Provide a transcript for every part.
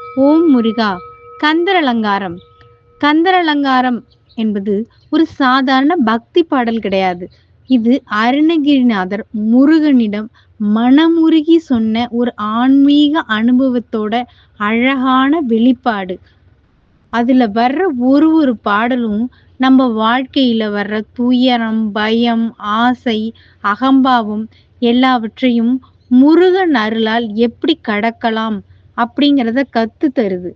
ஓம் முருகா. கந்தர் அலங்காரம். கந்தர் அலங்காரம் என்பது ஒரு சாதாரண பக்தி பாடல் கிடையாது. இது அருணகிரிநாதர் முருகனிடம் மனமுருகி சொன்ன ஒரு ஆன்மீக அனுபவத்தோட அழகான வெளிப்பாடு. அதுல வர்ற ஒரு பாடலும் நம்ம வாழ்க்கையில வர்ற துயரம், பயம், ஆசை, அகம்பாவம் எல்லாவற்றையும் முருகன் அருளால் எப்படி கடக்கலாம் அப்படிங்கிறத கத்து தருது.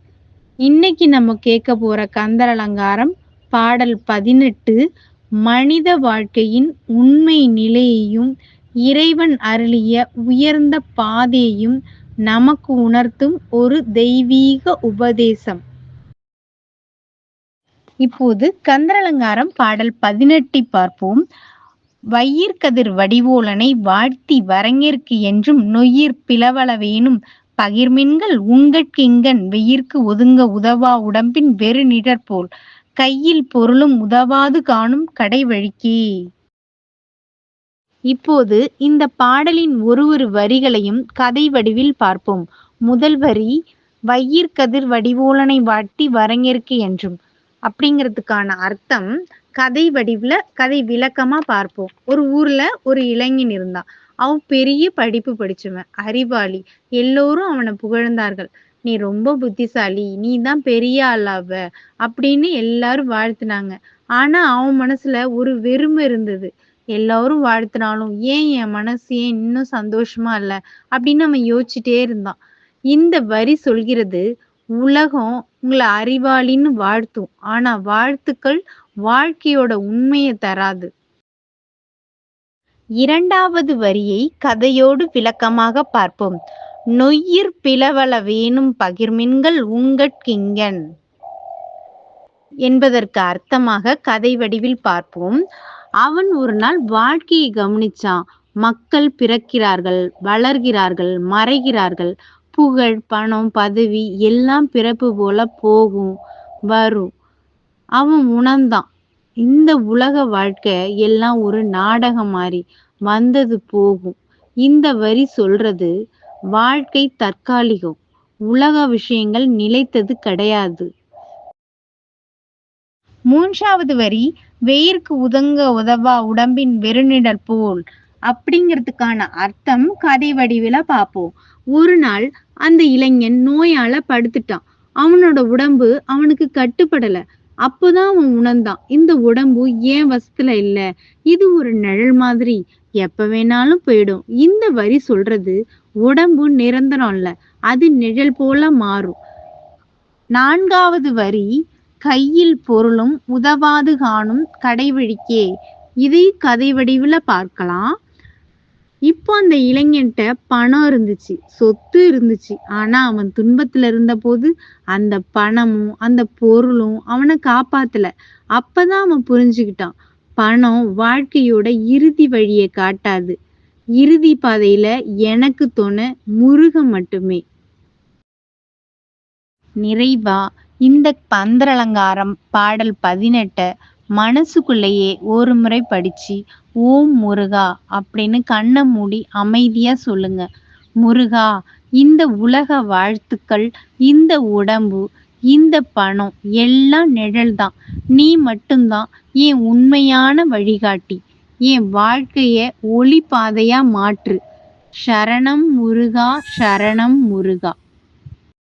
இன்னைக்கு நம்ம கேட்க போற கந்தர் அலங்காரம் பாடல் 18 மனித வாழ்க்கையின் உண்மை நிலையையும் இறைவன் அருளிய உயர்ந்த பாதையையும் நமக்கு உணர்த்தும் ஒரு தெய்வீக உபதேசம். இப்போது கந்தர் அலங்காரம் பாடல் 18 பார்ப்போம். வையிற்கதிர் வடிவோலனை வாழ்த்தி வரங்கேற்கு என்றும் நொய்யிற் பிளவளவேனும் பகிர்மின்கள் உங்கட்கிங்கன் வெயிற்கு ஒதுங்க உதவா உடம்பின் வெறு நிழற்போல் கையில் பொருளும் உதவாது காணும் கடைவழிக்கே. இப்போது இந்த பாடலின் ஒரு வரிகளையும் கதை வடிவில் பார்ப்போம். முதல் வரி வையிற்கதிர் வடிவோலனை வாழ்த்தி வரங்கேற்கு என்றும் அப்படிங்கிறதுக்கான அர்த்தம் கதை வடிவுல கதை விளக்கமா பார்ப்போம். ஒரு ஊர்ல ஒரு இளைஞன் இருந்தான். அவன் பெரிய படிப்பு படிச்சவன், அறிவாளி. எல்லோரும் அவனை புகழ்ந்தார்கள். நீ ரொம்ப புத்திசாலி, நீ தான் பெரிய ஆளாவ அப்படின்னு எல்லாரும் வாழ்த்துனாங்க. ஆனா அவன் மனசுல ஒரு வெறுமை இருந்தது. எல்லாரும் வாழ்த்தினாலும் ஏன் என் மனசு ஏன் இன்னும் சந்தோஷமா இல்ல அப்படின்னு அவன் யோசிச்சுட்டே இருந்தான். இந்த வரி சொல்கிறது, உலகம் உங்களை அறிவாளின்னு வாழ்த்தும், ஆனா வாழ்த்துக்கள் வாழ்க்கையோட உண்மையை தராது. இரண்டாவது வரியை கதையோடு விளக்கமாக பார்ப்போம். நொய்யிற் பிளவள வேணும் பகிர்மின்கள் உங்கட்கிங்கன் என்பதற்கு அர்த்தமாக கதை வடிவில் பார்ப்போம். அவன் ஒரு நாள் வாழ்க்கையை கவனிச்சான். மக்கள் பிறக்கிறார்கள், வளர்கிறார்கள், மறைகிறார்கள். புகழ், பணம், பதவி எல்லாம் பிறப்பு போல போகும் வரும். அவன் உணர்ந்தான், இந்த உலக வாழ்க்கை எல்லாம் ஒரு நாடகம் மாதிரி வந்தது போகும். இந்த வரி சொல்றது வாழ்க்கை தற்காலிகம், உலக விஷயங்கள் நிலைத்தது கிடையாது. மூன்றாவது வரி வெயிற்கு உதங்க உதவா உடம்பின் வெறுநிழல் போல் அப்படிங்கிறதுக்கான அர்த்தம் கதை வடிவில பார்ப்போம். ஒரு நாள் அந்த இளைஞன் நோயால படுத்துட்டான். அவனோட உடம்பு அவனுக்கு கட்டுப்படல. அப்போதான் அவன் உணர்ந்தான், இந்த உடம்பு ஏன் வசத்துல இல்ல, இது ஒரு நிழல் மாதிரி எப்ப வேணாலும் போயிடும். இந்த வரி சொல்றது உடம்பு நிரந்தரம் இல்ல, அது நிழல் போல மாறும். நான்காவது வரி கையில் பொருளும் உதவாது காணும் கடைவழிக்கே. இதை கதை வடிவுல பார்க்கலாம். இப்போ அந்த இளைஞன்ட்ட பணம் இருந்துச்சு, சொத்து இருந்துச்சு. ஆனா அவன் துன்பத்துல இருந்த போது அந்த பணமும் அந்த பொருளும் அவனை காப்பாத்தல. அப்பதான் அவன் புரிஞ்சுக்கிட்டான், பணம் வாழ்க்கையோட இறுதி வழியை காட்டாது. இறுதி பாதையில எனக்கு துணை முருகன் மட்டுமே. நிறைவா இந்த கந்தர் அலங்காரம் பாடல் 18 மனசுக்குள்ளேயே ஒரு முறை படிச்சு ஓம் முருகா அப்படின்னு கண்ணை மூடி அமைதியா சொல்லுங்க. முருகா, இந்த உலக வாழ்த்துக்கள், இந்த உடம்பு, இந்த பணம் எல்லாம் நிழல்தான். நீ மட்டும்தான் என் உண்மையான வழிகாட்டி. என் வாழ்க்கைய ஒளி பாதையா மாற்று. சரணம் முருகா, சரணம் முருகா.